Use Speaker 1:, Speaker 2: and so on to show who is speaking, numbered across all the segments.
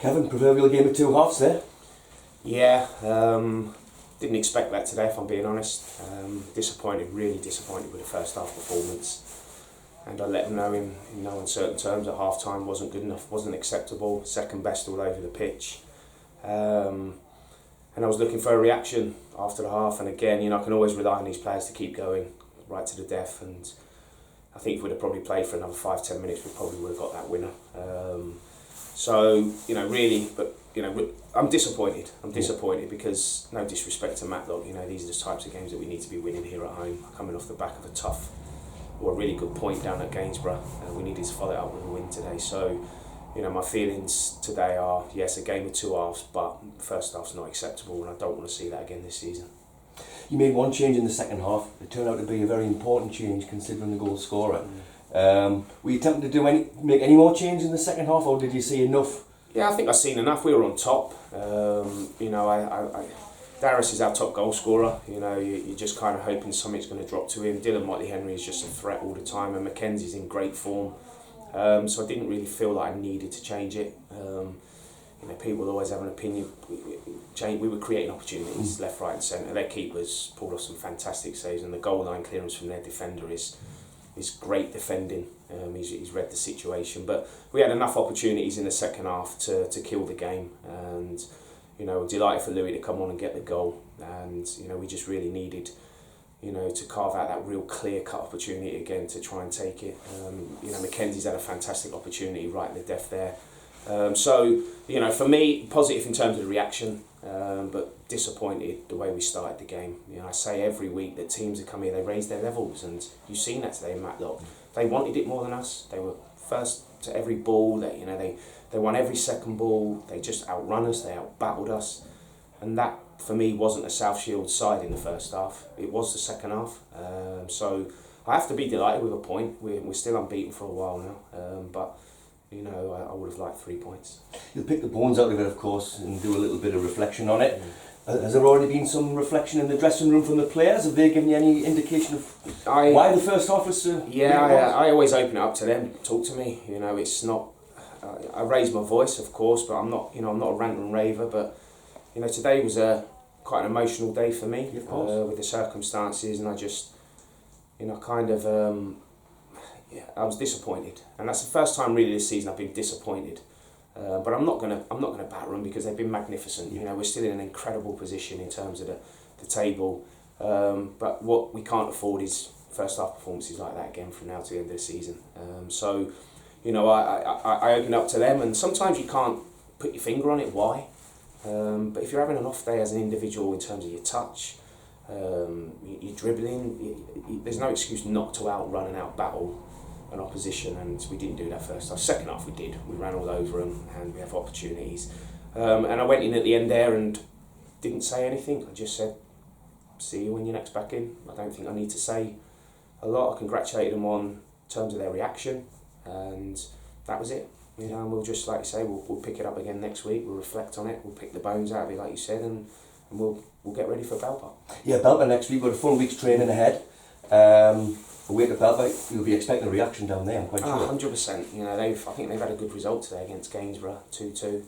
Speaker 1: Kevin, proverbial game of two halves there.
Speaker 2: Yeah, didn't expect that today, if I'm being honest. Really disappointed with the first half performance. And I let them know in no uncertain terms that half time wasn't good enough, wasn't acceptable, second best all over the pitch. And I was looking for a reaction after the half, and again, I can always rely on these players to keep going right to the death, and I think if we'd have probably played for another 5-10 minutes, we probably would have got that winner. I'm disappointed. I'm disappointed because, no disrespect to Matlock, these are the types of games that we need to be winning here at home, coming off the back of a really good point down at Gainsborough. We needed to follow it up with a win today. So, my feelings today are, yes, a game of two halves, but first half's not acceptable, and I don't want to see that again this season.
Speaker 1: You made one change in the second half. It turned out to be a very important change considering the goal scorer. Were you tempted to make any more change in the second half, or did you see enough?
Speaker 2: Yeah, I think I've seen enough. We were on top. Darius is our top goal scorer. You're just kind of hoping something's going to drop to him. Dylan Motley-Henry is just a threat all the time, and Mackenzie's in great form. So I didn't really feel like I needed to change it. People always have an opinion. We were creating opportunities left, right and centre. Their keepers pulled off some fantastic saves, and the goal line clearance from their defender is great defending. He's read the situation, but we had enough opportunities in the second half to kill the game, and delighted for Louis to come on and get the goal, and we just really needed to carve out that real clear-cut opportunity again to try and take it. Mackenzie's had a fantastic opportunity right in the death there. For me, positive in terms of the reaction, but disappointed the way we started the game. I say every week that teams that come here, they raise their levels, and you've seen that today in Matlock. They wanted it more than us. They were first to every ball. They won every second ball. They just outrun us. They outbattled us, and that for me wasn't a South Shields side in the first half. It was the second half. So I have to be delighted with a point. We're still unbeaten for a while now, but. I would have liked 3 points.
Speaker 1: You'll pick the bones out of it, of course, and do a little bit of reflection on it. Has there already been some reflection in the dressing room from the players? Have they given you any indication of why the first half was so...
Speaker 2: I always open it up to them. Talk to me. It's not... I raise my voice, of course, but I'm not a rant and raver. But, today was quite an emotional day for me,
Speaker 1: of course.
Speaker 2: With the circumstances, and I just, I was disappointed, and that's the first time really this season I've been disappointed. But I'm not gonna batter them because they've been magnificent. We're still in an incredible position in terms of the table. But what we can't afford is first half performances like that again from now to the end of the season. I open up to them, and sometimes you can't put your finger on it why. But if you're having an off day as an individual in terms of your touch, you're dribbling, there's no excuse not to outrun and outbattle an opposition, and we didn't do that first half. Second half we did. We ran all over them, and we have opportunities. And I went in at the end there and didn't say anything. I just said, see you when you're next back in. I don't think I need to say a lot. I congratulated them on terms of their reaction, and that was it. And we'll just, like you say, we'll pick it up again next week. We'll reflect on it. We'll pick the bones out of it, like you said, and we'll get ready for Belper.
Speaker 1: Yeah, Belper next week. We've got a full week's training ahead. Away to Belper, you'll be expecting a reaction down there, I'm quite sure.
Speaker 2: 100%. I think they've had a good result today against Gainsborough, 2-2.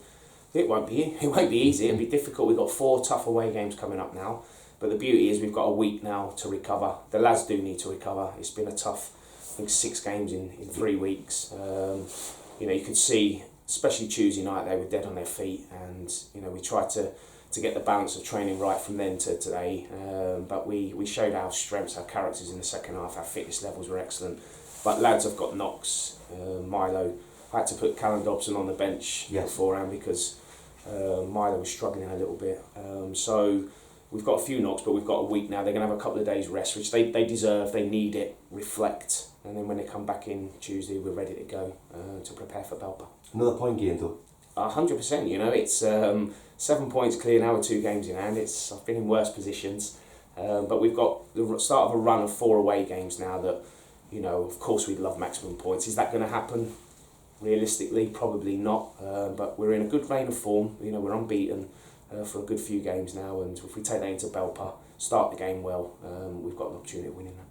Speaker 2: It won't be easy. It'll be difficult. We've got 4 tough away games coming up now, but the beauty is we've got a week now to recover. The lads do need to recover. It's been a tough, I think, 6 games in 3 weeks. You could see, especially Tuesday night, they were dead on their feet, and we tried to get the balance of training right from then to today, but we showed our strengths, our characters in the second half. Our fitness levels were excellent, but lads have got knocks. Milo, I had to put Callum Dobson on the bench beforehand because Milo was struggling a little bit. So we've got a few knocks, but we've got a week now. They're going to have a couple of days rest, which they deserve. They need it, reflect, and then when they come back in Tuesday, we're ready to go to prepare for Belper.
Speaker 1: Another point game though.
Speaker 2: 100%. It's 7 points clear now with 2 games in hand. I've been in worse positions, but we've got the start of a run of 4 away games now that, of course we'd love maximum points. Is that going to happen? Realistically, probably not, but we're in a good vein of form. We're unbeaten for a good few games now, and if we take that into Belper, start the game well, we've got an opportunity of winning that.